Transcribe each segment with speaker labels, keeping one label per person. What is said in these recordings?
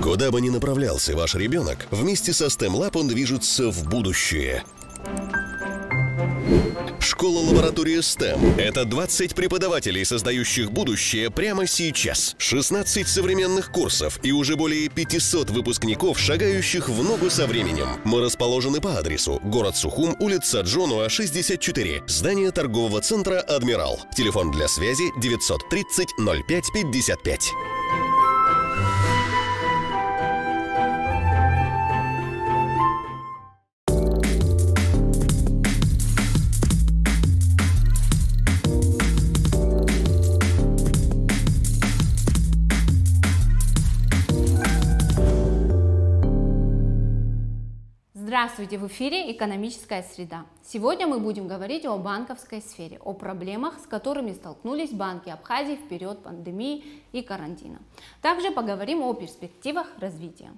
Speaker 1: Куда бы ни направлялся ваш ребенок, вместе со STEM Lab он движется в будущее. Школа-лаборатория STEM – это 20 преподавателей, создающих будущее прямо сейчас. 16 современных курсов и уже более 500 выпускников, шагающих в ногу со временем. Мы расположены по адресу: город Сухум, улица Джонуа, 64, здание торгового центра «Адмирал». Телефон для связи 930 05 55.
Speaker 2: Здравствуйте! В эфире «Экономическая среда». Сегодня мы будем говорить о банковской сфере, о проблемах, с которыми столкнулись банки Абхазии в период пандемии и карантина. Также поговорим о перспективах развития.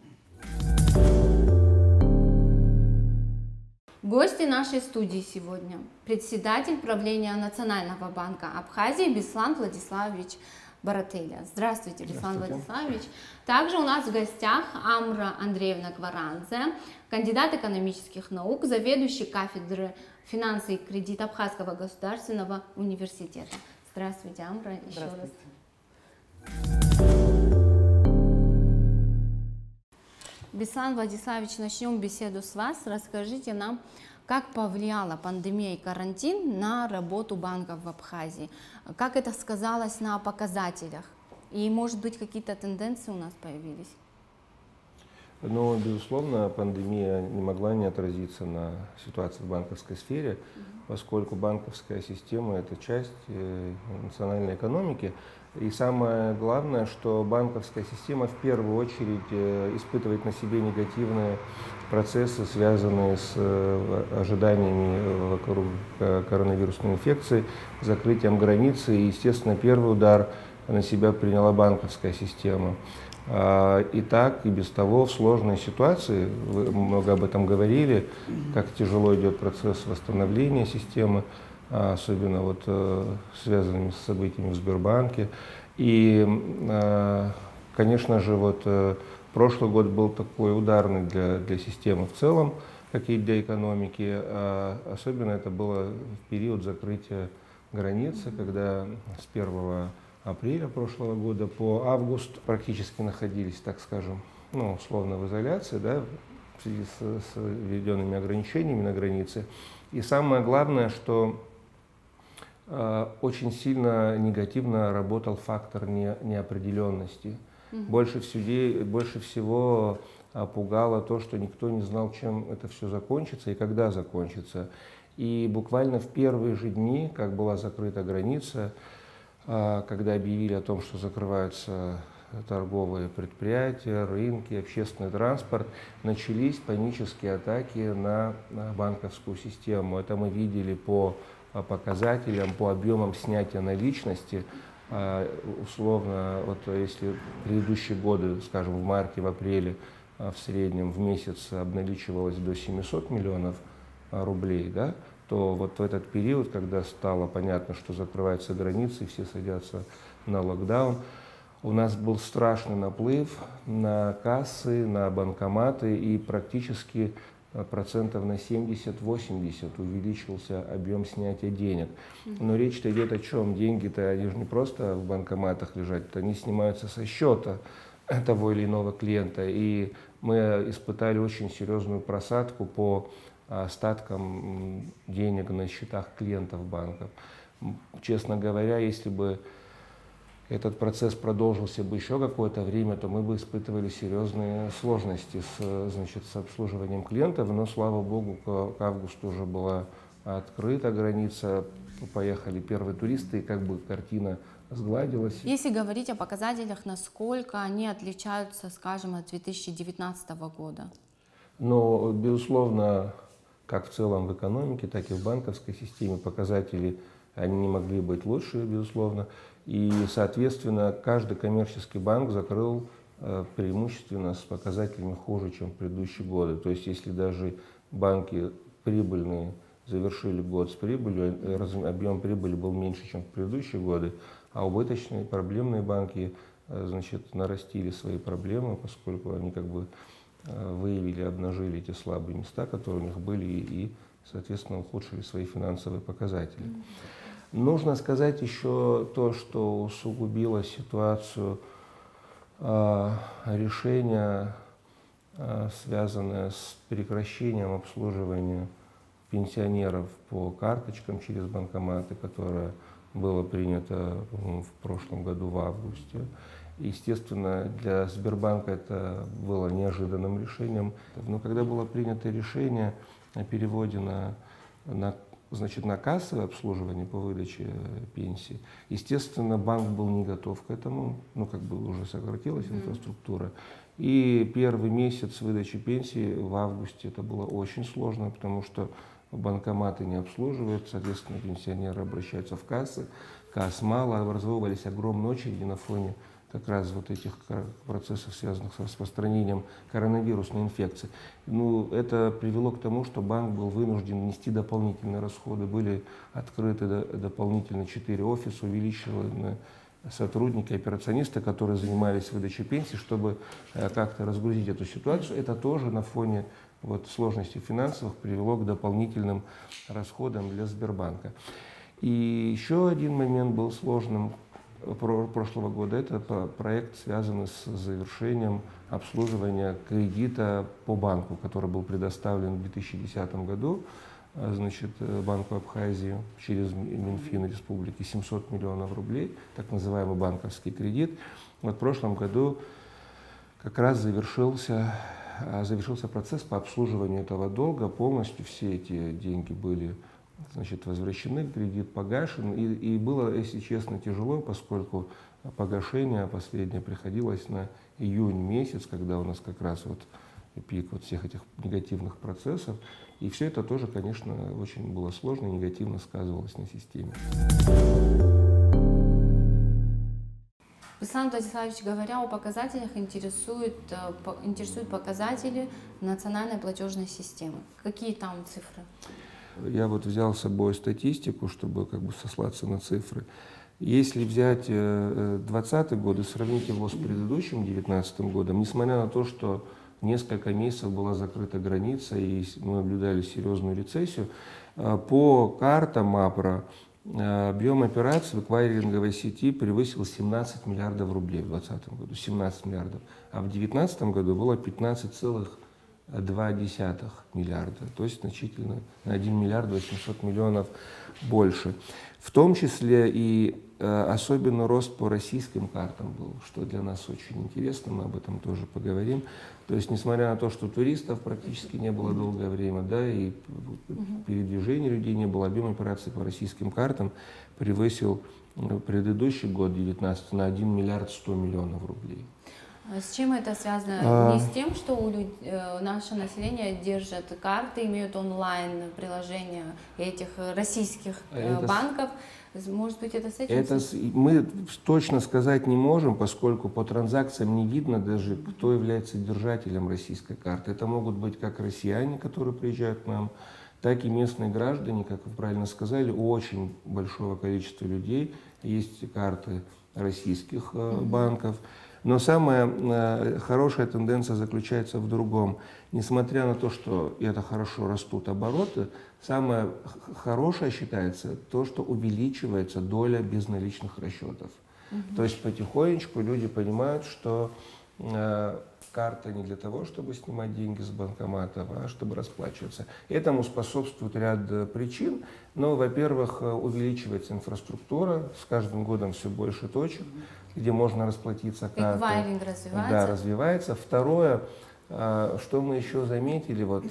Speaker 2: Гости нашей студии сегодня: председатель правления Национального банка Абхазии Беслан Владиславович Барателя. Здравствуйте, Беслан Владиславович. Также у нас в гостях Амра Андреевна Кваранзе, кандидат экономических наук, заведующий кафедры финансы и кредит Абхазского государственного университета. Здравствуйте, Амра, еще раз. Беслан Владиславович, начнем беседу с вас. Расскажите нам, как повлияла пандемия и карантин на работу банков в Абхазии? Как это сказалось на показателях? И, может быть, какие-то тенденции у нас появились?
Speaker 3: Ну, безусловно, пандемия не могла не отразиться на ситуации в банковской сфере, поскольку банковская система – это часть национальной экономики. И самое главное, что банковская система в первую очередь испытывает на себе негативные процессы, связанные с ожиданиями вокруг коронавирусной инфекции, закрытием границы. И, естественно, первый удар на себя приняла банковская система. И так, и без того в сложной ситуации, вы много об этом говорили, как тяжело идет процесс восстановления системы, особенно вот связанными с событиями в Сбербанке. И, конечно же, вот прошлый год был такой ударный для системы в целом, как и для экономики. Особенно это было в период закрытия границы, когда с 1 апреля прошлого года по август практически находились, так скажем, ну, условно в изоляции, да, в связи с введенными ограничениями на границе. И самое главное, что очень сильно негативно работал фактор неопределенности. Больше всего пугало то, что никто не знал, чем это все закончится и когда закончится. И буквально в первые же дни, как была закрыта граница, когда объявили о том, что закрываются торговые предприятия, рынки, общественный транспорт, начались панические атаки на банковскую систему. Это мы видели по показателям, по объемам снятия наличности. Условно, вот если предыдущие годы, скажем, в марте, в апреле, в среднем в месяц обналичивалось до 700 миллионов рублей, да, то вот в этот период, когда стало понятно, что закрываются границы, все садятся на локдаун, у нас был страшный наплыв на кассы, на банкоматы, и практически процентов на 70-80 увеличился объем снятия денег. Но речь-то идет о чем? Деньги-то, они же не просто в банкоматах лежат, они снимаются со счета того или иного клиента. И мы испытали очень серьезную просадку по остаткам денег на счетах клиентов банков. Честно говоря, если бы этот процесс продолжился бы еще какое-то время, то мы бы испытывали серьезные сложности с обслуживанием клиентов, но, слава богу, к августу уже была открыта граница, поехали первые туристы, и как бы картина сгладилась.
Speaker 2: Если говорить о показателях, насколько они отличаются, скажем, от 2019 года?
Speaker 3: Но, безусловно, как в целом в экономике, так и в банковской системе показатели, они не могли быть лучше, безусловно. И, соответственно, каждый коммерческий банк закрыл преимущественно с показателями хуже, чем в предыдущие годы. То есть, если даже банки прибыльные завершили год с прибылью, объем прибыли был меньше, чем в предыдущие годы, а убыточные проблемные банки значит, нарастили свои проблемы, поскольку они как бы выявили, обнажили эти слабые места, которые у них были, и соответственно, ухудшили свои финансовые показатели. Нужно сказать еще то, что усугубило ситуацию решение, связанное с прекращением обслуживания пенсионеров по карточкам через банкоматы, которое было принято в прошлом году в августе. Естественно, для Сбербанка это было неожиданным решением. Но когда было принято решение о переводе значит, на кассовое обслуживание по выдаче пенсии, естественно, банк был не готов к этому, ну, как бы уже сократилась инфраструктура. И первый месяц выдачи пенсии в августе это было очень сложно, потому что банкоматы не обслуживают, соответственно, пенсионеры обращаются в кассы, касс мало, образовывались огромные очереди на фоне как раз вот этих процессов, связанных с распространением коронавирусной инфекции. Ну, это привело к тому, что банк был вынужден нести дополнительные расходы. Были открыты дополнительно 4 офиса, увеличены сотрудники, операционисты, которые занимались выдачей пенсий, чтобы как-то разгрузить эту ситуацию. Это тоже на фоне вот сложностей финансовых привело к дополнительным расходам для Сбербанка. И еще один момент был сложным прошлого года. Это проект, связанный с завершением обслуживания кредита по банку, который был предоставлен в 2010 году, значит, Банку Абхазии через Минфин Республики 700 миллионов рублей, так называемый банковский кредит. Вот в прошлом году как раз завершился процесс по обслуживанию этого долга. Полностью все эти деньги были, значит, возвращены, кредит погашен. И было, если честно, тяжело, поскольку погашение последнее приходилось на июнь месяц, когда у нас как раз вот пик вот всех этих негативных процессов. И все это тоже, конечно, очень было сложно и негативно сказывалось на системе.
Speaker 2: Беслан Владиславович, говоря о показателях, интересуют показатели национальной платежной системы. Какие там цифры?
Speaker 3: Я вот взял с собой статистику, чтобы как бы сослаться на цифры. Если взять 2020 год и сравнить его с предыдущим 2019 годом, несмотря на то, что несколько месяцев была закрыта граница и мы наблюдали серьезную рецессию, по картам АПРА объем операций в эквайринговой сети превысил 17 миллиардов рублей в 2020 году, 17 миллиардов, а в 2019 году было 15,2 миллиарда, то есть значительно на 1 миллиард 800 миллионов больше. В том числе и особенно рост по российским картам был, что для нас очень интересно, мы об этом тоже поговорим. То есть, несмотря на то, что туристов практически не было долгое время, да, и передвижения людей не было, объем операций по российским картам превысил предыдущий год, 2019, на 1 миллиард 100 миллионов рублей.
Speaker 2: С чем это связано? Не с тем, что наше население держит карты, имеют онлайн-приложения этих российских банков. Может быть, это с этим?
Speaker 3: Мы точно сказать не можем, поскольку по транзакциям не видно даже, кто является держателем российской карты. Это могут быть как россияне, которые приезжают к нам, так и местные граждане, как вы правильно сказали, у очень большого количества людей есть карты российских банков. Но самая хорошая тенденция заключается в другом. Несмотря на то, что это хорошо растут обороты, самое хорошее считается то, что увеличивается доля безналичных расчетов. То есть потихонечку люди понимают, что карта не для того, чтобы снимать деньги с банкоматов, а чтобы расплачиваться. Этому способствует ряд причин. Но, во-первых, увеличивается инфраструктура, с каждым годом все больше точек, где можно расплатиться картой.
Speaker 2: Эквайринг развивается.
Speaker 3: Да, развивается. Второе, что мы еще заметили, вот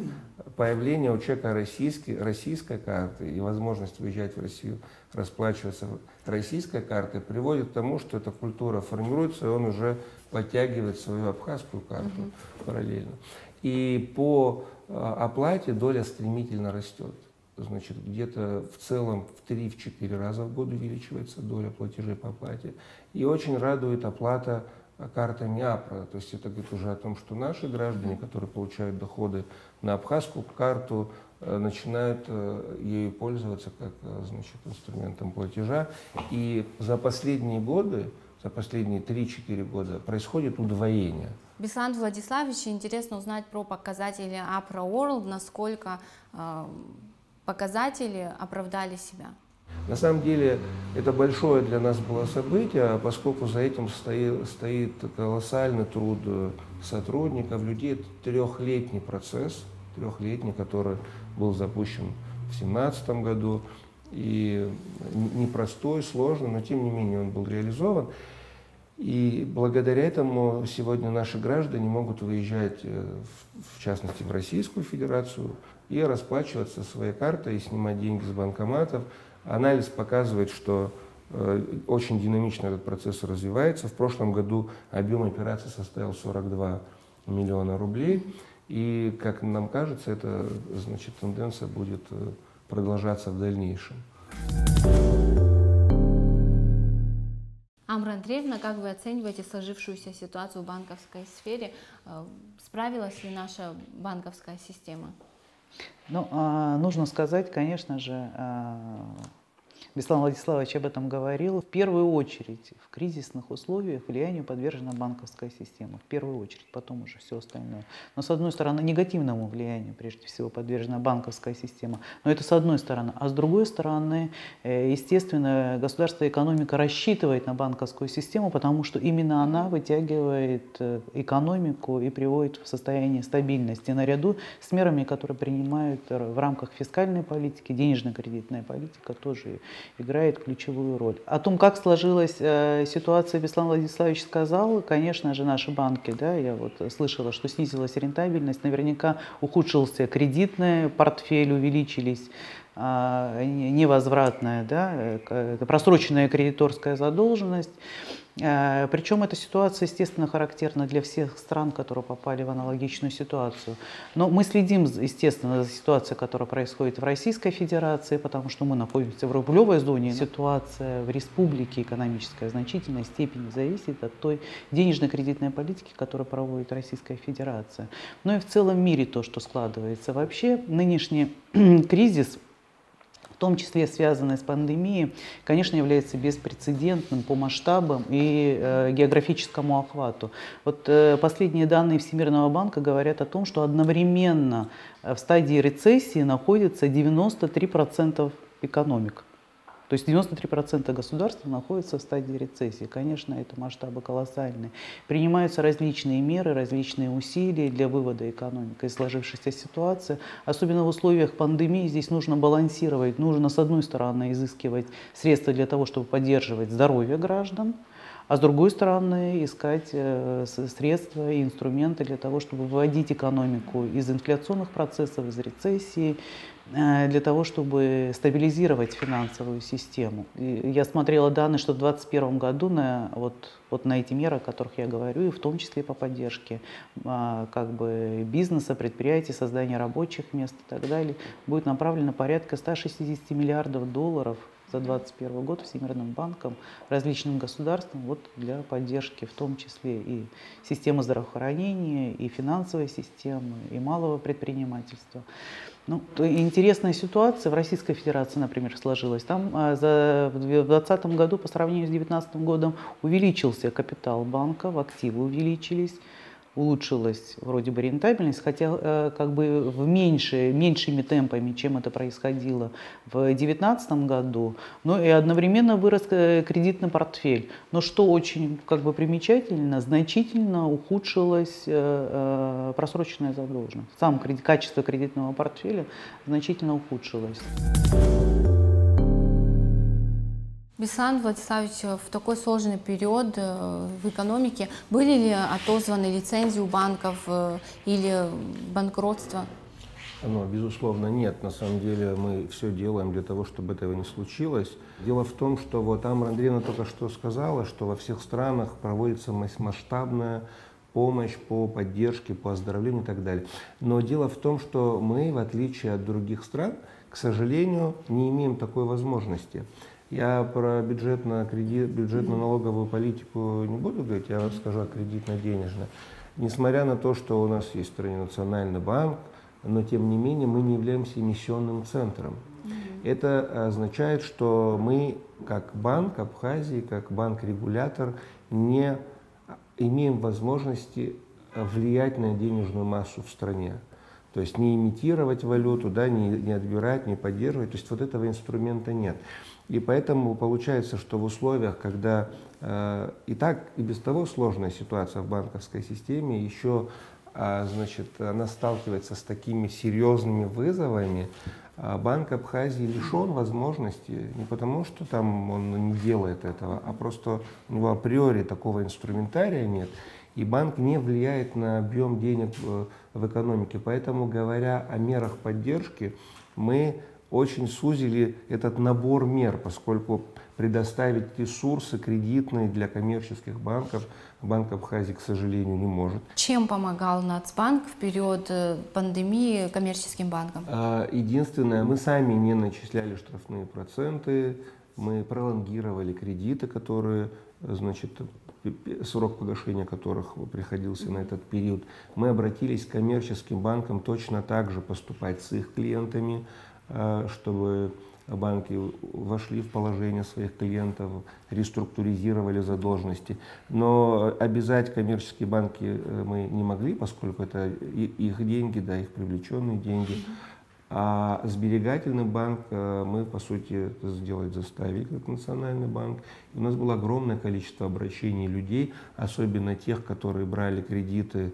Speaker 3: появление у человека российской карты и возможность выезжать в Россию, расплачиваться российской картой приводит к тому, что эта культура формируется, и он уже подтягивает свою абхазскую карту параллельно. И по оплате доля стремительно растет. Значит, где-то в целом в 3-4 раза в год увеличивается доля платежей по оплате. И очень радует оплата картами АПРА. То есть это говорит уже о том, что наши граждане, которые получают доходы на абхазскую карту, начинают ею пользоваться как, значит, инструментом платежа. И за последние годы за последние 3-4 года происходит удвоение.
Speaker 2: Беслан Владиславович, интересно узнать про показатели APRA World, насколько показатели оправдали себя.
Speaker 3: На самом деле это большое для нас было событие, поскольку за этим стоит колоссальный труд сотрудников, людей. Это трехлетний процесс, который был запущен в 2017 году. И непростой, сложный, но тем не менее он был реализован. И благодаря этому сегодня наши граждане могут выезжать, в частности, в Российскую Федерацию и расплачиваться своей картой, и снимать деньги с банкоматов. Анализ показывает, что очень динамично этот процесс развивается. В прошлом году объем операций составил 42 миллиона рублей. И, как нам кажется, эта, значит, тенденция будет продолжаться в дальнейшем.
Speaker 2: Амра Андреевна, как вы оцениваете сложившуюся ситуацию в банковской сфере? Справилась ли наша банковская система?
Speaker 4: Ну, нужно сказать, конечно же, Беслан Владиславович об этом говорил, в первую очередь в кризисных условиях влиянию подвержена банковская система, в первую очередь, потом уже все остальное. Но с одной стороны негативному влиянию прежде всего подвержена банковская система, но это с одной стороны. А с другой стороны, естественно, государство и экономика рассчитывает на банковскую систему, потому что именно она вытягивает экономику и приводит в состояние стабильности наряду с мерами, которые принимают в рамках фискальной политики, денежно-кредитная политика тоже играет ключевую роль. О том, как сложилась ситуация, Беслан Владиславович сказал, конечно же, наши банки, да, я вот слышала, что снизилась рентабельность, наверняка ухудшился кредитный портфель, увеличились невозвратная, да, просроченная кредиторская задолженность. Причем эта ситуация, естественно, характерна для всех стран, которые попали в аналогичную ситуацию. Но мы следим, естественно, за ситуацией, которая происходит в Российской Федерации, потому что мы находимся в рублевой зоне. Ситуация в республике экономическая в значительной степени зависит от той денежно-кредитной политики, которую проводит Российская Федерация. Но и в целом мире то, что складывается. Вообще нынешний кризис, в том числе связанные с пандемией, конечно, является беспрецедентным по масштабам и географическому охвату. Вот последние данные Всемирного банка говорят о том, что одновременно в стадии рецессии находится 93% экономик. То есть 93% государства находятся в стадии рецессии. Конечно, это масштабы колоссальные. Принимаются различные меры, различные усилия для вывода экономики из сложившейся ситуации. Особенно в условиях пандемии здесь нужно балансировать. Нужно, с одной стороны, изыскивать средства для того, чтобы поддерживать здоровье граждан, а с другой стороны, искать средства и инструменты для того, чтобы выводить экономику из инфляционных процессов, из рецессии, для того, чтобы стабилизировать финансовую систему. И я смотрела данные, что в 2021 году на эти меры, о которых я говорю, и в том числе по поддержке бизнеса, предприятий, создания рабочих мест и так далее, будет направлено порядка 160 миллиардов долларов за 2021 год Всемирным банком, различным государствам для поддержки, в том числе и системы здравоохранения, и финансовой системы, и малого предпринимательства. Интересная ситуация в Российской Федерации, например, сложилась. Там в 2020 году по сравнению с 2019 годом увеличился капитал банка, активы увеличились, улучшилась вроде бы рентабельность, хотя меньшими темпами, чем это происходило в 2019 году, но и одновременно вырос кредитный портфель. Но что очень примечательно, значительно ухудшилась просроченная задолженность. Качество кредитного портфеля значительно ухудшилось.
Speaker 2: Беслан Владиславович, в такой сложный период в экономике были ли отозваны лицензии у банков или банкротство?
Speaker 3: Безусловно, нет. На самом деле мы все делаем для того, чтобы этого не случилось. Дело в том, что Амра Андреевна только что сказала, что во всех странах проводится масштабная помощь по поддержке, по оздоровлению и так далее. Но дело в том, что мы, в отличие от других стран, к сожалению, не имеем такой возможности. Я про бюджетно-налоговую политику не буду говорить, я расскажу о кредитно-денежной. Несмотря на то, что у нас есть в стране Национальный банк, но тем не менее мы не являемся эмиссионным центром. Это означает, что мы, как банк Абхазии, как банк-регулятор, не имеем возможности влиять на денежную массу в стране. То есть не имитировать валюту, да, не отбирать, не поддерживать. То есть вот этого инструмента нет. И поэтому получается, что в условиях, когда и так и без того сложная ситуация в банковской системе, еще значит, она сталкивается с такими серьезными вызовами, Банк Абхазии лишен возможности, не потому что там он не делает этого, а просто у него априори такого инструментария нет, и банк не влияет на объем денег в экономике. Поэтому, говоря о мерах поддержки, мы очень сузили этот набор мер, поскольку предоставить ресурсы кредитные для коммерческих банков Банк Абхазии, к сожалению, не может.
Speaker 2: Чем помогал Нацбанк в период пандемии коммерческим банкам?
Speaker 3: Единственное, мы сами не начисляли штрафные проценты, мы пролонгировали кредиты, которые, значит, срок погашения которых приходился на этот период. Мы обратились к коммерческим банкам точно так же поступать с их клиентами, чтобы банки вошли в положение своих клиентов, реструктуризировали задолженности. Но обязать коммерческие банки мы не могли, поскольку это их деньги, да, их привлеченные деньги. А сберегательный банк мы, по сути, сделать заставили, как Национальный банк. И у нас было огромное количество обращений людей, особенно тех, которые брали кредиты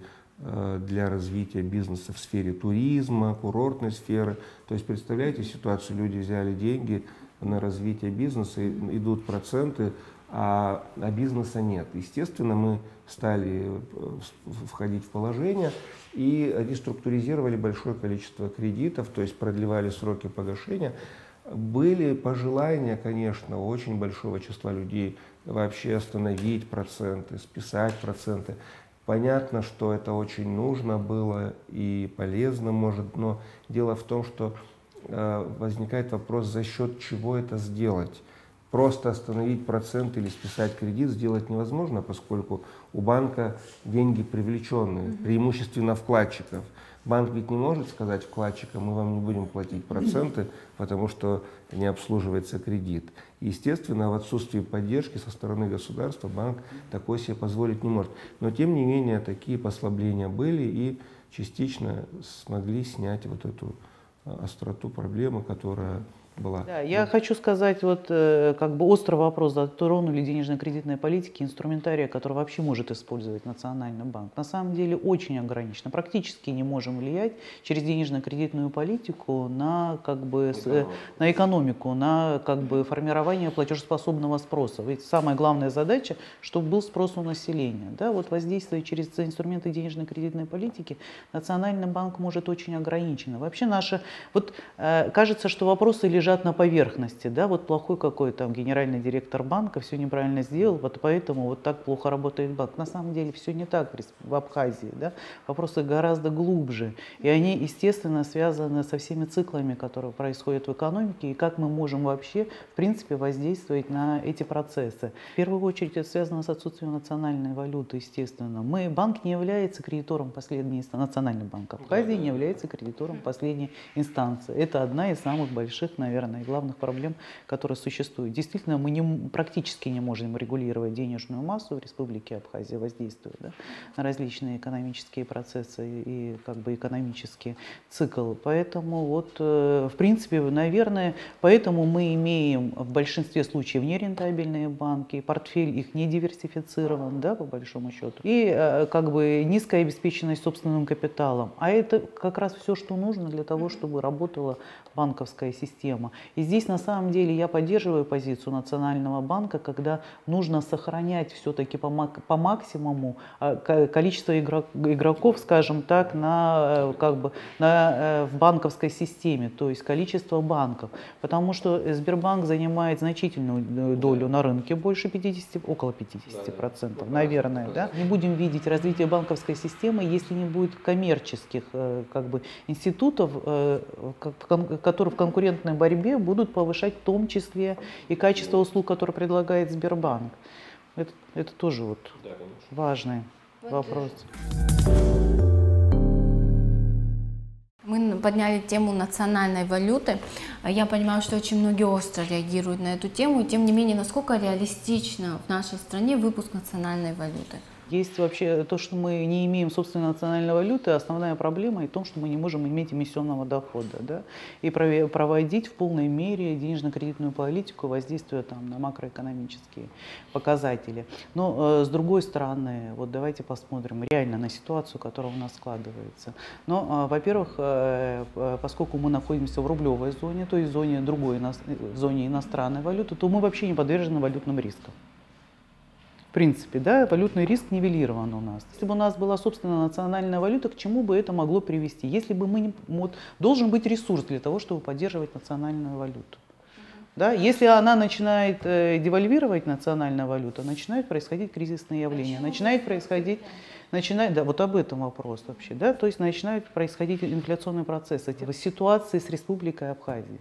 Speaker 3: для развития бизнеса в сфере туризма, курортной сферы. То есть, представляете ситуацию, люди взяли деньги на развитие бизнеса, идут проценты, а бизнеса нет. Естественно, мы стали входить в положение и реструктуризировали большое количество кредитов, то есть продлевали сроки погашения. Были пожелания, конечно, очень большого числа людей вообще остановить проценты, списать проценты. Понятно, что это очень нужно было и полезно, может, но дело в том, что возникает вопрос, за счет чего это сделать. Просто остановить процент или списать кредит сделать невозможно, поскольку у банка деньги привлеченные, преимущественно вкладчиков. Банк ведь не может сказать вкладчикам: мы вам не будем платить проценты, потому что не обслуживается кредит. Естественно, в отсутствии поддержки со стороны государства банк такое себе позволить не может. Но тем не менее такие послабления были и частично смогли снять вот эту остроту проблемы, которая была.
Speaker 4: Да, я хочу сказать, вот как бы острый вопрос затронули денежно-кредитной политики, инструментария, который вообще может использовать Национальный банк. На самом деле очень ограничено. Практически не можем влиять через денежно-кредитную политику на, как бы, на экономику, на, как бы, формирование платежеспособного спроса. Ведь самая главная задача, чтобы был спрос у населения. Да, вот воздействие через инструменты денежно-кредитной политики Национальный банк может очень ограниченно. Вообще наши, вот кажется, что вопросы лежат на поверхности, да, вот плохой какой там генеральный директор банка все неправильно сделал, вот поэтому вот так плохо работает банк. На самом деле все не так в Абхазии, да, вопросы гораздо глубже, и они, естественно, связаны со всеми циклами, которые происходят в экономике, и как мы можем вообще, в принципе, воздействовать на эти процессы. В первую очередь это связано с отсутствием национальной валюты, естественно. Банк не является кредитором последней инстанции, Национальный банк Абхазии не является кредитором последней инстанции. Это одна из самых больших, наверное, и главных проблем, которые существуют. Действительно, мы практически не можем регулировать денежную массу в Республике Абхазия, воздействуя, да, на различные экономические процессы и, как бы, экономический цикл. Поэтому вот, в принципе, наверное, поэтому мы имеем в большинстве случаев нерентабельные банки, портфель их не диверсифицирован, да, по большому счету, и, как бы, низкая обеспеченность собственным капиталом. А это как раз все, что нужно для того, чтобы работала банковская система. И здесь на самом деле я поддерживаю позицию Национального банка, когда нужно сохранять все-таки по максимуму количество игроков, скажем так, в банковской системе, то есть количество банков. Потому что Сбербанк занимает значительную долю на рынке, больше 50%, около 50%, наверное. Да? Не будем видеть развитие банковской системы, если не будет коммерческих, как бы, институтов, которые в конкурентной борьбе будут повышать в том числе и качество услуг, которые предлагает Сбербанк. Это тоже вот важный вопрос.
Speaker 2: Мы подняли тему национальной валюты. Я понимаю, что очень многие остро реагируют на эту тему. Тем не менее, насколько реалистично в нашей стране выпуск национальной валюты?
Speaker 4: Есть вообще то, что мы не имеем собственной национальной валюты, основная проблема и в том, что мы не можем иметь эмиссионного дохода, да, и проводить в полной мере денежно-кредитную политику, воздействуя там на макроэкономические показатели. Но с другой стороны, вот давайте посмотрим реально на ситуацию, которая у нас складывается. Но, во-первых, поскольку мы находимся в рублевой зоне, то есть в зоне зоне иностранной валюты, то мы вообще не подвержены валютным рискам. В принципе, да, валютный риск нивелирован у нас. Если бы у нас была собственная национальная валюта, к чему бы это могло привести? Если бы мы должен быть ресурс для того, чтобы поддерживать национальную валюту. Да? Если она начинает девальвировать национальную валюту, начинают происходить кризисные явления, да, вот об этом вопрос вообще, да, то есть начинают происходить инфляционные процессы. В ситуации с Республикой Абхазия,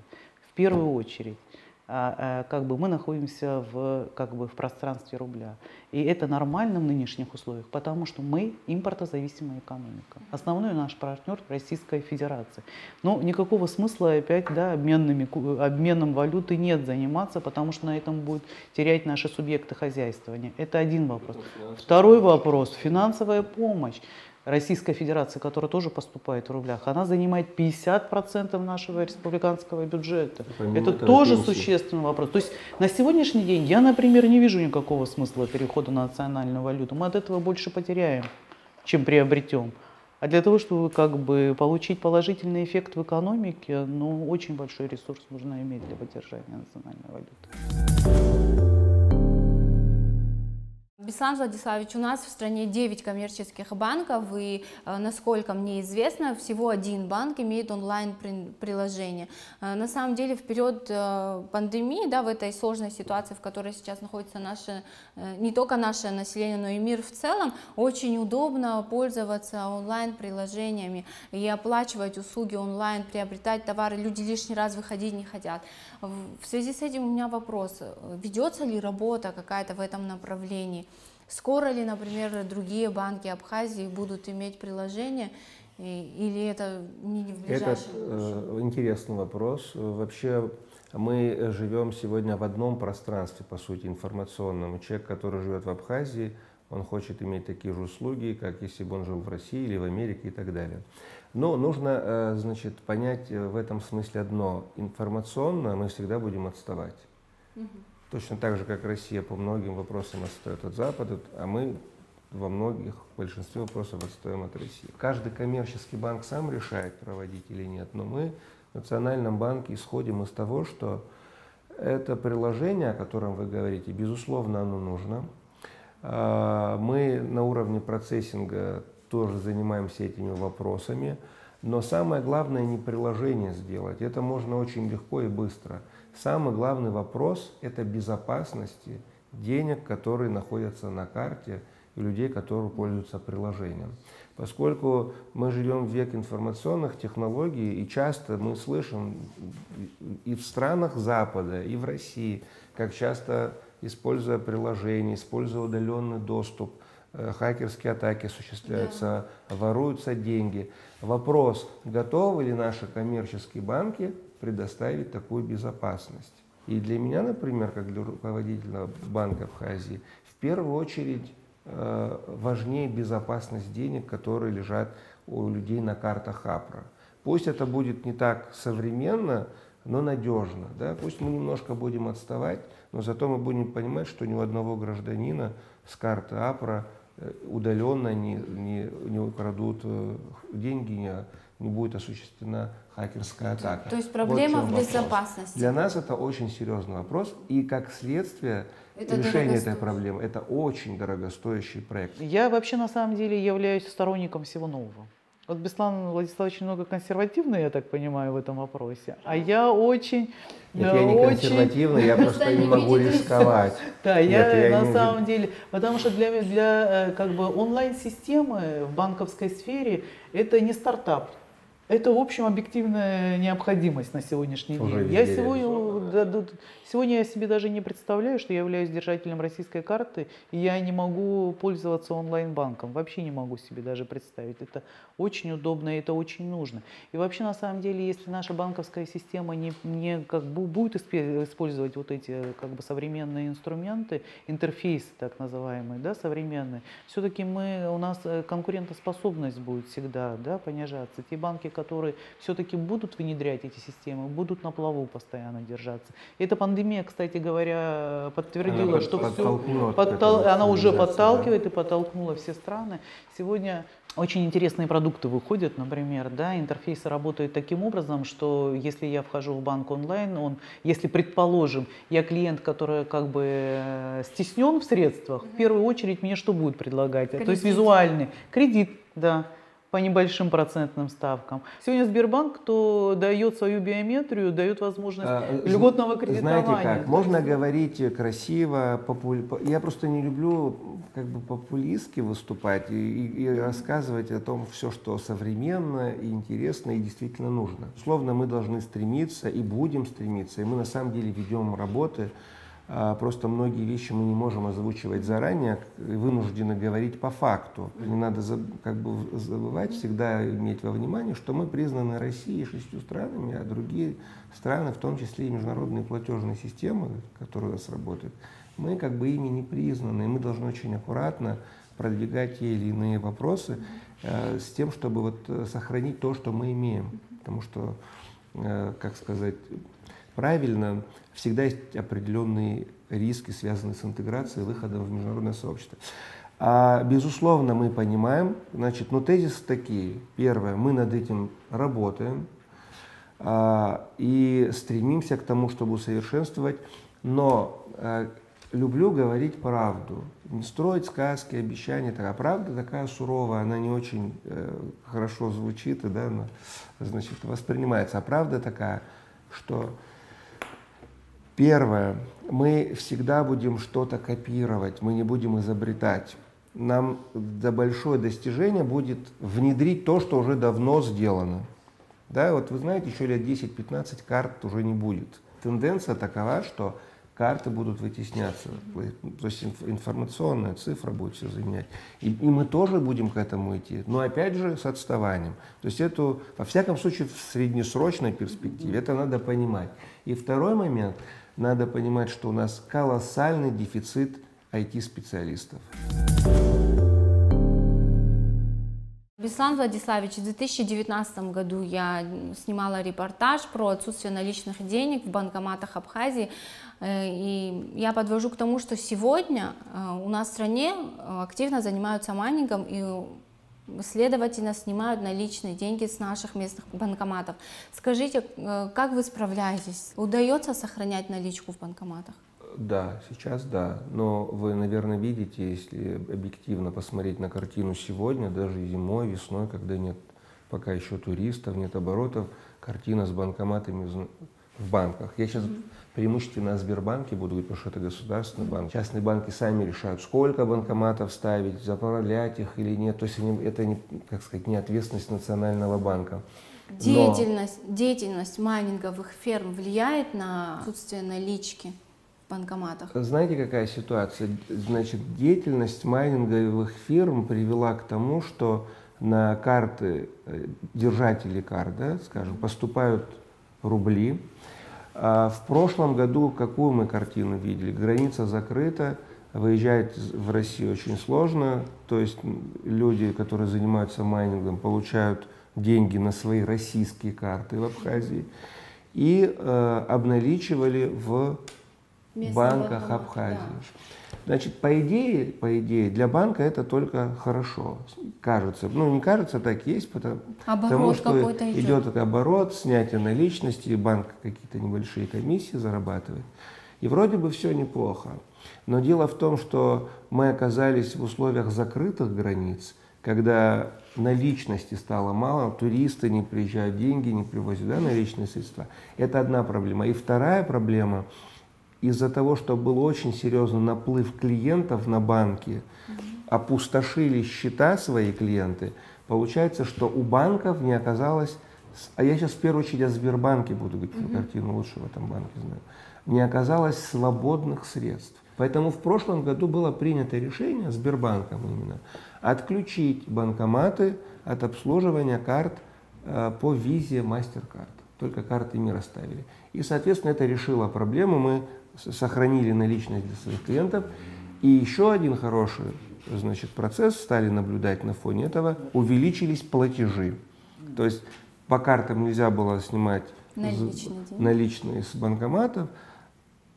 Speaker 4: в первую очередь. Как бы мы находимся в пространстве рубля. И это нормально в нынешних условиях, потому что мы импортозависимая экономика. Основной наш партнер Российская Федерация. Но никакого смысла опять, да, обменом валюты нет заниматься, потому что на этом будут терять наши субъекты хозяйствования. Это один вопрос. Второй вопрос – финансовая помощь. Российская Федерация, которая тоже поступает в рублях, она занимает 50% нашего республиканского бюджета. Это тоже существенный вопрос. То есть на сегодняшний день я, например, не вижу никакого смысла перехода на национальную валюту. Мы от этого больше потеряем, чем приобретем. А для того, чтобы получить положительный эффект в экономике, очень большой ресурс нужно иметь для поддержания национальной валюты.
Speaker 2: Беслан Владиславович, у нас в стране 9 коммерческих банков, и, насколько мне известно, всего один банк имеет онлайн-приложение. На самом деле, в период пандемии, да, в этой сложной ситуации, в которой сейчас находится не только наше население, но и мир в целом, очень удобно пользоваться онлайн-приложениями и оплачивать услуги онлайн, приобретать товары. Люди лишний раз выходить не хотят. В связи с этим у меня вопрос, ведется ли работа какая-то в этом направлении? Скоро ли, например, другие банки Абхазии будут иметь приложение, или это не в ближайшем будущем?
Speaker 3: Интересный вопрос. Вообще мы живем сегодня в одном пространстве, по сути, информационном. Человек, который живет в Абхазии, он хочет иметь такие же услуги, как если бы он жил в России или в Америке и так далее. Но нужно, значит, понять в этом смысле одно. Информационно мы всегда будем отставать. Точно так же, как Россия по многим вопросам отстает от Запада, а мы в большинстве вопросов отстаем от России. Каждый коммерческий банк сам решает, проводить или нет, но мы в Национальном банке исходим из того, что это приложение, о котором вы говорите, безусловно, оно нужно. Мы на уровне процессинга тоже занимаемся этими вопросами, но самое главное не приложение сделать, это можно очень легко и быстро. Самый главный вопрос – это безопасности денег, которые находятся на карте, и людей, которые пользуются приложением. Поскольку мы живем в век информационных технологий, и часто мы слышим и в странах Запада, и в России, как часто, используя приложение, используя удаленный доступ, хакерские атаки осуществляются, воруются деньги. Вопрос, готовы ли наши коммерческие банки предоставить такую безопасность. И для меня, например, как для руководителя Банка Абхазии, в первую очередь важнее безопасность денег, которые лежат у людей на картах АПРА. Пусть это будет не так современно, но надежно. Да? Пусть мы немножко будем отставать, но зато мы будем понимать, что ни у одного гражданина с карты АПРА удаленно не украдут деньги, не будет осуществлена хакерская атака.
Speaker 2: То есть проблема в безопасности.
Speaker 3: Для нас это очень серьезный вопрос, и как следствие решение этой проблемы – это очень дорогостоящий проект.
Speaker 4: Я вообще на самом деле являюсь сторонником всего нового. Вот Беслан Владиславович немного консервативный, я так понимаю, в этом вопросе, а я очень…
Speaker 3: Нет, я не консервативный, я просто не могу рисковать.
Speaker 4: Да, я на самом деле, потому что для онлайн-системы в банковской сфере это не стартап. Это, в общем, объективная необходимость на сегодняшний день. сегодня я себе даже не представляю, что я являюсь держателем российской карты, и я не могу пользоваться онлайн-банком. Вообще не могу себе даже представить. Это очень удобно, и это очень нужно. И вообще, на самом деле, если наша банковская система не как бы будет использовать вот эти как бы современные инструменты, интерфейсы так называемые, да, современные, все-таки у нас конкурентоспособность будет всегда, да, понижаться. Те банки, которые все-таки будут внедрять эти системы, будут на плаву постоянно держаться. И эта пандемия, кстати говоря, подтвердила, что она уже подталкивает и подтолкнула все страны. Сегодня очень интересные продукты выходят, например, да, интерфейсы работают таким образом, что если я вхожу в банк онлайн, если, предположим, я клиент, который как бы стеснен в средствах, в первую очередь мне что будет предлагать?
Speaker 2: Кредит.
Speaker 4: То есть визуальный кредит, да, по небольшим процентным ставкам. Сегодня Сбербанк, кто дает свою биометрию, дает возможность льготного кредитования.
Speaker 3: Знаете как, можно говорить красиво, я просто не люблю как бы популистски выступать и рассказывать о том все, что современно и интересно и действительно нужно. Условно мы должны стремиться и будем стремиться, и мы на самом деле ведем работы. Просто многие вещи мы не можем озвучивать заранее, вынуждены говорить по факту. Не надо как бы забывать, всегда иметь во внимании, что мы признаны Россией 6 странами, а другие страны, в том числе и международные платежные системы, которые у нас работают, мы как бы ими не признаны. И мы должны очень аккуратно продвигать те или иные вопросы с тем, чтобы вот сохранить то, что мы имеем. Потому что, как сказать, правильно, всегда есть определенные риски, связанные с интеграцией, выходом в международное сообщество. Безусловно, мы понимаем, значит, тезисы такие. Первое, мы над этим работаем и стремимся к тому, чтобы усовершенствовать, но люблю говорить правду, не строить сказки, обещания. А правда такая суровая, она не очень хорошо звучит и, да, она, значит, воспринимается. А правда такая, что первое, мы всегда будем что-то копировать, мы не будем изобретать. Нам большое достижение будет внедрить то, что уже давно сделано. Да, вот вы знаете, еще лет 10-15 карт уже не будет. Тенденция такова, что карты будут вытесняться, то есть информационная цифра будет все заменять. И мы тоже будем к этому идти, но опять же с отставанием. То есть это, во всяком случае, в среднесрочной перспективе, это надо понимать. И второй момент, надо понимать, что у нас колоссальный дефицит IT-специалистов.
Speaker 2: Беслан Владиславович, в 2019 году я снимала репортаж про отсутствие наличных денег в банкоматах Абхазии. И я подвожу к тому, что сегодня у нас в стране активно занимаются майнингом и, следовательно, снимают наличные деньги с наших местных банкоматов. Скажите, как вы справляетесь? Удается сохранять наличку в банкоматах?
Speaker 3: Да, сейчас да, но вы, наверное, видите, если объективно посмотреть на картину сегодня, даже зимой, весной, когда нет пока еще туристов, нет оборотов, картина с банкоматами в банках. Я сейчас преимущественно о Сбербанке буду говорить, потому что это государственный банк. Частные банки сами решают, сколько банкоматов ставить, заправлять их или нет. То есть это не, как сказать, не ответственность Национального банка.
Speaker 2: Деятельность майнинговых ферм влияет на отсутствие налички в банкоматах?
Speaker 3: Знаете, какая ситуация? Значит, деятельность майнинговых фирм привела к тому, что на карты держателей карт, да, скажем, поступают рубли. В прошлом году какую мы картину видели? Граница закрыта, выезжать в Россию очень сложно, то есть люди, которые занимаются майнингом, получают деньги на свои российские карты в Абхазии и обналичивали в банках Абхазии. Да. Значит, по идее, для банка это только хорошо, кажется. Ну, не кажется, так есть, потому что идет оборот, снятие наличности, банк какие-то небольшие комиссии зарабатывает. И вроде бы все неплохо. Но дело в том, что мы оказались в условиях закрытых границ, когда наличности стало мало, туристы не приезжают, деньги не привозят, да, наличные средства. Это одна проблема. И вторая проблема – из-за того, что был очень серьезный наплыв клиентов на банки, опустошили счета свои клиенты, получается, что у банков не оказалось а я сейчас в первую очередь о Сбербанке буду говорить, про картину лучше в этом банке знаю, не оказалось свободных средств. Поэтому в прошлом году было принято решение Сбербанком именно отключить банкоматы от обслуживания карт по визе MasterCard. Только карты МИР оставили. И, соответственно, это решило проблему. Мы сохранили наличность для своих клиентов. И еще один хороший, значит, процесс стали наблюдать на фоне этого. Увеличились платежи. То есть по картам нельзя было снимать наличные с банкоматов.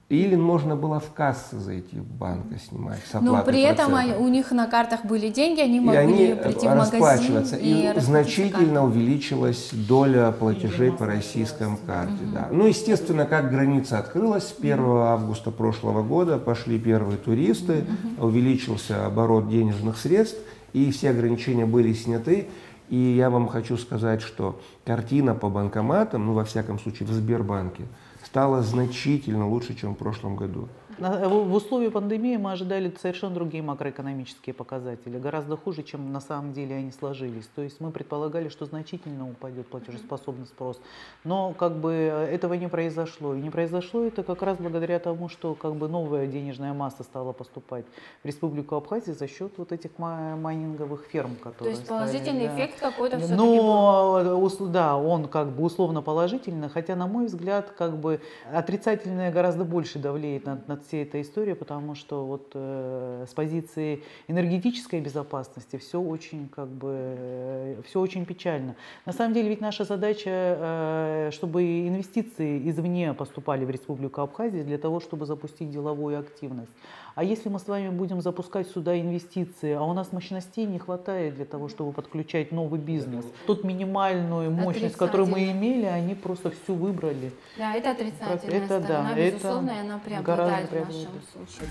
Speaker 3: Или можно было в кассы зайти в банк и снимать с оплатой.
Speaker 2: Но при этом у них на картах были деньги, они могли прийти в магазин
Speaker 3: и значительно увеличилась доля платежей по российским карте. Да. Ну, естественно, как граница открылась, с 1 августа прошлого года пошли первые туристы, увеличился оборот денежных средств, и все ограничения были сняты. И я вам хочу сказать, что картина по банкоматам, ну, во всяком случае, в Сбербанке, стало значительно лучше, чем в прошлом году.
Speaker 4: В условиях пандемии мы ожидали совершенно другие макроэкономические показатели, гораздо хуже, чем на самом деле они сложились. То есть мы предполагали, что значительно упадет платежеспособный спрос, но как бы этого не произошло. И не произошло это как раз благодаря тому, что как бы новая денежная масса стала поступать в Республику Абхазия за счет вот этих майнинговых ферм, которые.
Speaker 2: То есть положительный эффект какой-то все-таки
Speaker 4: был? Да, он как бы условно положительный, хотя, на мой взгляд, как бы отрицательное гораздо больше давлеет над всей этой истории, потому что вот с позиции энергетической безопасности все очень как бы все очень печально. На самом деле ведь наша задача, чтобы инвестиции извне поступали в Республику Абхазия для того, чтобы запустить деловую активность. А если мы с вами будем запускать сюда инвестиции, а у нас мощностей не хватает для того, чтобы подключать новый бизнес, тут минимальную мощность, которую мы имели, они просто всю выбрали.
Speaker 2: Да, это отрицательная сторона, безусловно, и она преобладает в нашем случае.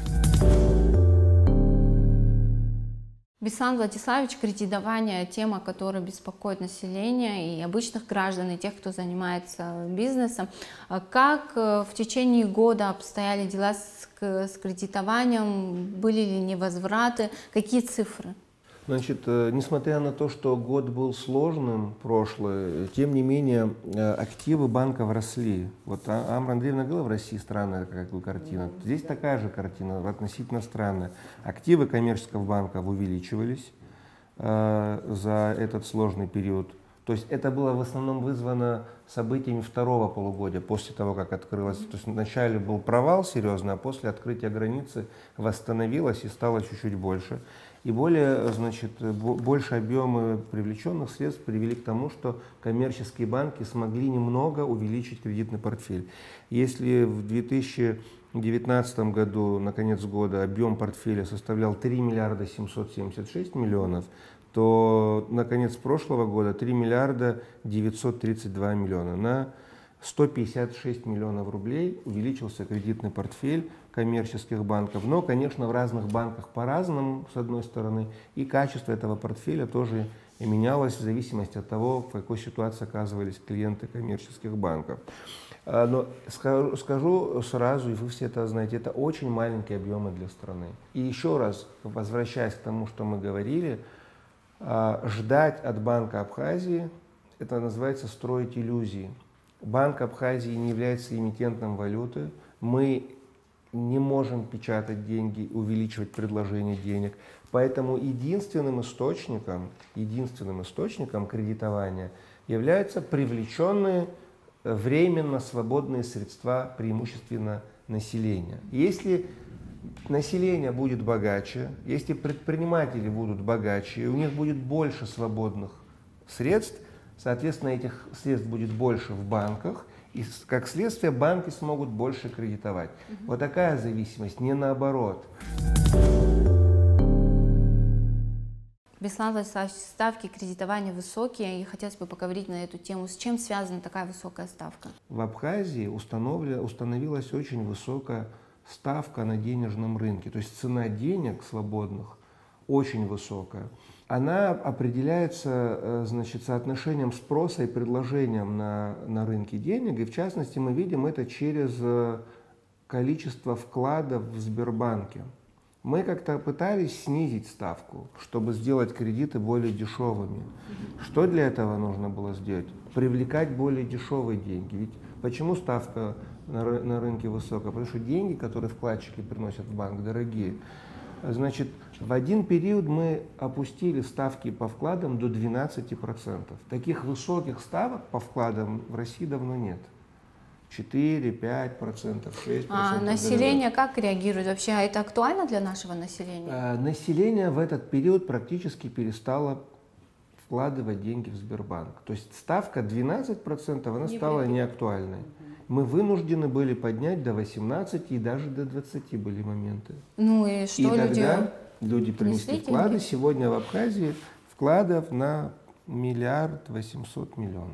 Speaker 2: Беслан Владиславович, кредитование – тема, которая беспокоит население и обычных граждан, и тех, кто занимается бизнесом. Как в течение года обстояли дела с кредитованием? Были ли невозвраты? Какие цифры?
Speaker 3: Значит, несмотря на то, что год был сложным, прошлый, тем не менее активы банков росли. Вот Амра Андреевна говорила, в России странная как бы картина. Здесь такая же картина, относительно странная. Активы коммерческих банков увеличивались за этот сложный период. То есть это было в основном вызвано событиями второго полугодия, после того, как открылось. То есть вначале был провал серьезный, а после открытия границы восстановилось и стало чуть-чуть больше. И больше объемы привлеченных средств привели к тому, что коммерческие банки смогли немного увеличить кредитный портфель. Если в 2019 году, на конец года, объем портфеля составлял 3 миллиарда 776 миллионов, то на конец прошлого года 3 миллиарда 932 миллиона. На 156 миллионов рублей увеличился кредитный портфель коммерческих банков. Но, конечно, в разных банках по-разному, с одной стороны, и качество этого портфеля тоже менялось в зависимости от того, в какой ситуации оказывались клиенты коммерческих банков. Но скажу сразу, и вы все это знаете, это очень маленькие объемы для страны. И еще раз, возвращаясь к тому, что мы говорили, ждать от Банка Абхазии, это называется строить иллюзии. Банк Абхазии не является эмитентом валюты, мы не можем печатать деньги, увеличивать предложение денег. Поэтому единственным источником кредитования являются привлеченные временно свободные средства, преимущественно населения. Если население будет богаче, если предприниматели будут богаче, у них будет больше свободных средств, соответственно, этих средств будет больше в банках, и как следствие банки смогут больше кредитовать. Вот такая зависимость, не наоборот.
Speaker 2: Беслан Владиславович, ставки кредитования высокие, и хотелось бы поговорить на эту тему. С чем связана такая высокая ставка?
Speaker 3: В Абхазии установилась очень высокая ставка на денежном рынке, то есть цена денег свободных очень высокая. Она определяется, соотношением спроса и предложением на рынке денег, и в частности мы видим это через количество вкладов в Сбербанке. Мы как-то пытались снизить ставку, чтобы сделать кредиты более дешевыми. Что для этого нужно было сделать? Привлекать более дешевые деньги. Ведь почему ставка на рынке высокая? Потому что деньги, которые вкладчики приносят в банк, дорогие. Значит, в один период мы опустили ставки по вкладам до 12%. Таких высоких ставок по вкладам в России давно нет. 4, 5%, 6%.
Speaker 2: А население как реагирует вообще? А это актуально для нашего населения?
Speaker 3: Население в этот период практически перестало вкладывать деньги в Сбербанк. То есть ставка 12%, она стала неактуальной. Мы вынуждены были поднять до 18 и даже до 20 были моменты.
Speaker 2: Ну и что
Speaker 3: люди принесли вклады.
Speaker 2: деньги?
Speaker 3: Сегодня в Абхазии вкладов на 1 800 000 000.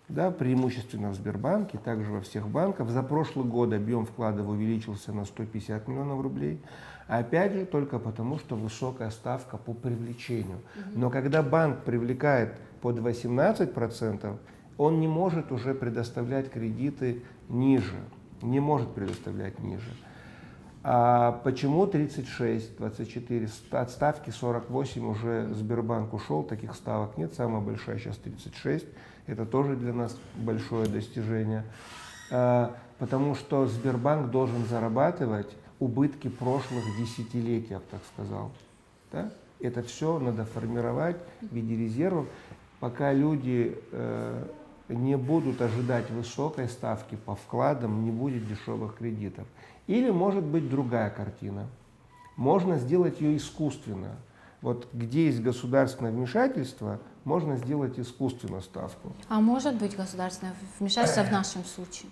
Speaker 3: Да, преимущественно в Сбербанке, также во всех банках. За прошлый год объем вкладов увеличился на 150 миллионов рублей. Опять же, только потому, что высокая ставка по привлечению. Но когда банк привлекает под 18%, он не может уже предоставлять кредиты ниже. Не может предоставлять ниже. А почему 36, 24, от ставки 48 уже Сбербанк ушел, таких ставок нет, самая большая сейчас 36, это тоже для нас большое достижение, потому что Сбербанк должен зарабатывать убытки прошлых десятилетий, я бы так сказал. Да? Это все надо формировать в виде резервов, пока люди не будут ожидать высокой ставки по вкладам, не будет дешевых кредитов. Или может быть другая картина. Можно сделать ее искусственно. Вот где есть государственное вмешательство, можно сделать искусственно ставку.
Speaker 2: А может быть государственное вмешательство в нашем случае?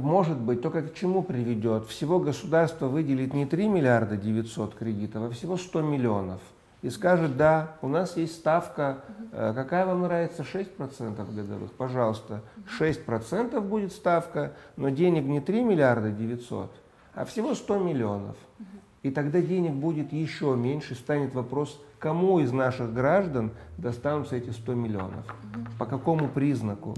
Speaker 3: Может быть, только к чему приведет? Всего государство выделит не 3 миллиарда 900 кредитов, а всего 100 миллионов. И скажет, да, у нас есть ставка, какая вам нравится, 6% годовых, пожалуйста, 6% будет ставка, но денег не 3 миллиарда 900, а всего 100 миллионов. И тогда денег будет еще меньше, станет вопрос, кому из наших граждан достанутся эти 100 миллионов, по какому признаку.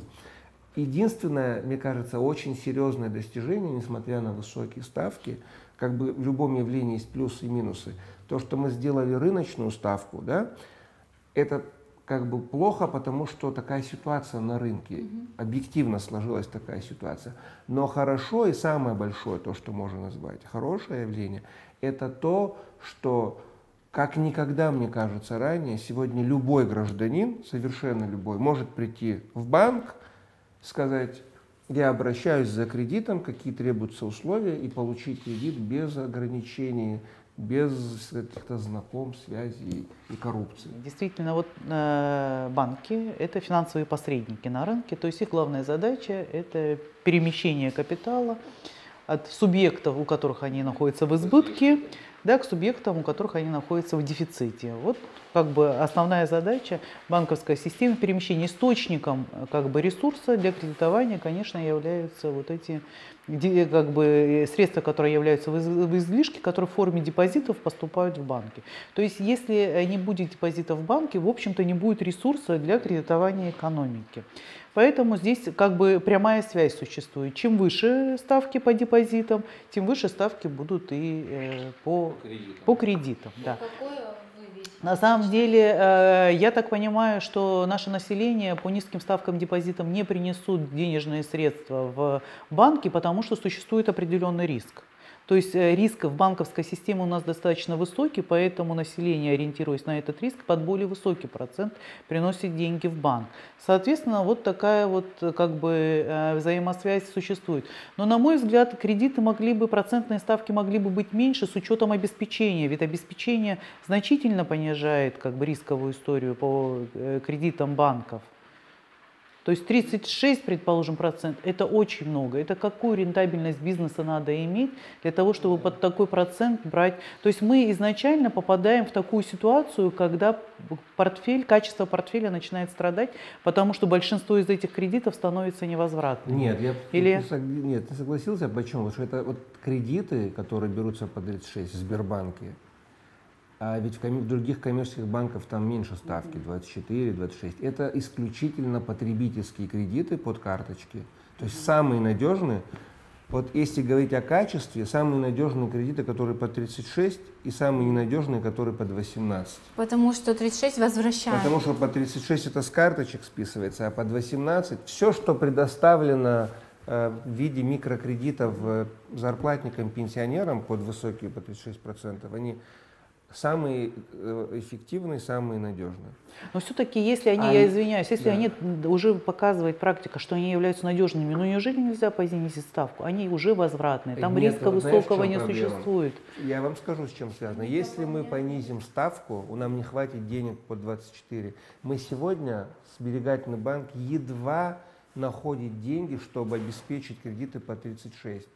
Speaker 3: Единственное, мне кажется, очень серьезное достижение, несмотря на высокие ставки, как бы в любом явлении есть плюсы и минусы. То, что мы сделали рыночную ставку, да, это как бы плохо, потому что такая ситуация на рынке, объективно сложилась такая ситуация. Но хорошо и самое большое, то, что можно назвать хорошее явление, это то, что как никогда, мне кажется, ранее, сегодня любой гражданин, совершенно любой, может прийти в банк, сказать, я обращаюсь за кредитом, какие требуются условия, и получить кредит без ограничений, без каких-то знакомств, связей и коррупции.
Speaker 4: Действительно, вот банки – это финансовые посредники на рынке, то есть их главная задача – это перемещение капитала от субъектов, у которых они находятся в избытке, да, к субъектам, у которых они находятся в дефиците. Вот как бы основная задача банковской системы перемещения. Источником как бы ресурса для кредитования, конечно, являются вот эти как бы средства, которые являются в излишке, которые в форме депозитов поступают в банки. То есть если не будет депозитов в банке, в общем-то не будет ресурса для кредитования экономики. Поэтому здесь как бы прямая связь существует. Чем выше ставки по депозитам, тем выше ставки будут и по кредитам. Да. На самом деле, я так понимаю, что наше население по низким ставкам депозитам не принесут денежные средства в банки, потому что существует определенный риск. То есть риск в банковской системе у нас достаточно высокий, поэтому население, ориентируясь на этот риск, под более высокий процент приносит деньги в банк. Соответственно, вот такая вот как бы взаимосвязь существует. Но, на мой взгляд, кредиты процентные ставки могли бы быть меньше с учетом обеспечения, ведь обеспечение значительно понижает как бы рисковую историю по кредитам банков. То есть 36, предположим, процент – это очень много. Это какую рентабельность бизнеса надо иметь для того, чтобы под такой процент брать. То есть мы изначально попадаем в такую ситуацию, когда качество портфеля начинает страдать, потому что большинство из этих кредитов становится невозвратным.
Speaker 3: Нет, я не согласился. Почему? Потому что это вот кредиты, которые берутся по 36 в Сбербанке, а ведь в других коммерческих банках там меньше ставки, 24, 26. Это исключительно потребительские кредиты под карточки. То есть самые надежные Вот если говорить о качестве, самые надежные кредиты, которые по 36, и самые ненадежные, которые под 18.
Speaker 2: Потому что 36 возвращают.
Speaker 3: Потому что по 36 это с карточек списывается, а под 18 все, что предоставлено в виде микрокредитов зарплатникам, пенсионерам под высокие, по 36%, они самые эффективные, самые надежные.
Speaker 4: Но все-таки, если они, я извиняюсь, если они уже показывает практика, что они являются надежными, ну неужели нельзя понизить ставку? Они уже возвратные, там риска высокого не существует.
Speaker 3: Я вам скажу, с чем связано. Если мы понизим ставку, нам не хватит денег по 24. Мы сегодня, сберегательный банк, едва находит деньги, чтобы обеспечить кредиты по 36.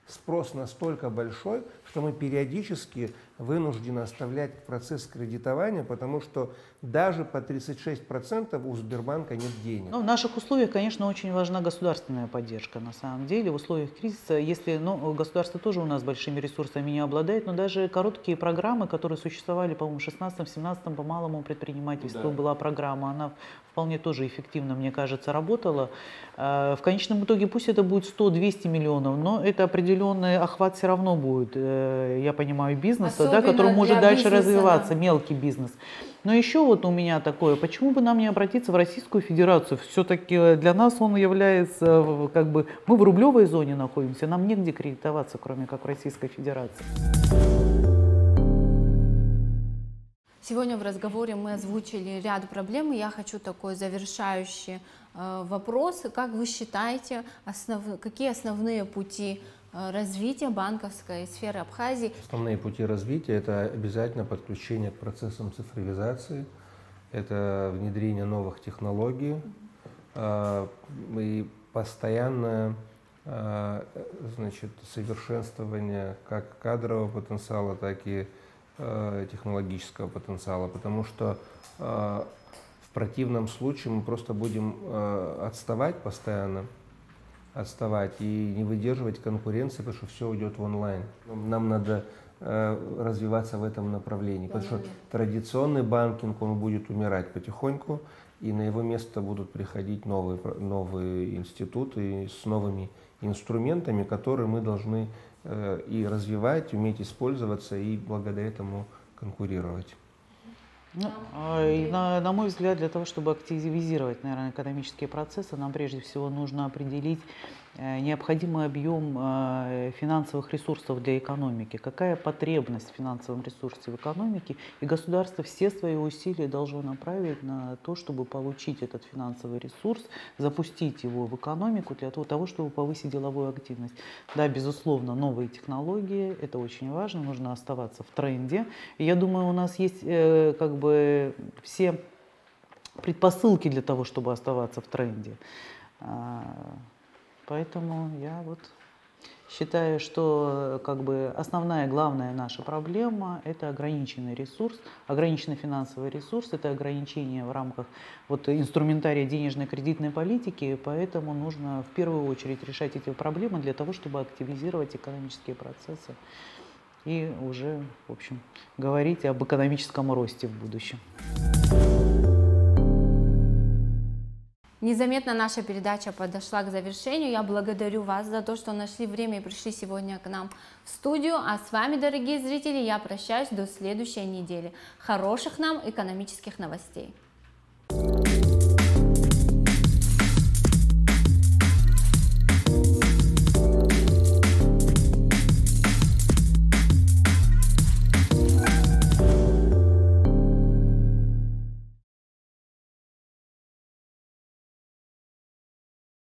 Speaker 3: Спрос настолько большой, что мы периодически вынуждены оставлять процесс кредитования, потому что даже по 36% у Сбербанка нет денег.
Speaker 4: Ну, в наших условиях, конечно, очень важна государственная поддержка на самом деле. В условиях кризиса, если государство тоже у нас большими ресурсами не обладает, но даже короткие программы, которые существовали, по-моему, в 16-17 по малому предпринимательству была программа, она вполне тоже эффективно, мне кажется, работала. В конечном итоге пусть это будет 100-200 миллионов, но это определенный охват все равно будет, я понимаю, бизнеса, да, который может дальше развиваться, мелкий бизнес. Но еще вот у меня такое, почему бы нам не обратиться в Российскую Федерацию? Все-таки для нас он является, как бы, мы в рублевой зоне находимся, нам негде кредитоваться, кроме как в Российской Федерации.
Speaker 2: Сегодня в разговоре мы озвучили ряд проблем, и я хочу такой завершающий вопрос. Как вы считаете, какие основные пути развития банковской сферы Абхазии?
Speaker 3: Основные пути развития – это обязательно подключение к процессам цифровизации, это внедрение новых технологий и постоянное совершенствование как кадрового потенциала, так и технологического потенциала, потому что в противном случае мы просто будем отставать постоянно, и не выдерживать конкуренции, потому что все уйдет в онлайн. Нам надо развиваться в этом направлении, потому что традиционный банкинг, он будет умирать потихоньку, и на его место будут приходить новые институты с новыми инструментами, которые мы должны и развивать, уметь использоваться и благодаря этому конкурировать.
Speaker 4: Ну, на мой взгляд, для того, чтобы активизировать, наверное, экономические процессы, нам прежде всего нужно определить необходимый объем финансовых ресурсов для экономики. Какая потребность в финансовом ресурсе в экономике, и государство все свои усилия должно направить на то, чтобы получить этот финансовый ресурс, запустить его в экономику для того, чтобы повысить деловую активность. Да, безусловно, новые технологии, это очень важно, нужно оставаться в тренде. И я думаю, у нас есть как бы все предпосылки для того, чтобы оставаться в тренде. Поэтому я вот считаю, что как бы основная, главная наша проблема – это ограниченный ресурс, ограниченный финансовый ресурс, это ограничение в рамках вот инструментария денежной кредитной политики, поэтому нужно в первую очередь решать эти проблемы для того, чтобы активизировать экономические процессы и уже, в общем, говорить об экономическом росте в будущем.
Speaker 2: Незаметно наша передача подошла к завершению. Я благодарю вас за то, что нашли время и пришли сегодня к нам в студию. А с вами, дорогие зрители, я прощаюсь до следующей недели. Хороших нам экономических новостей!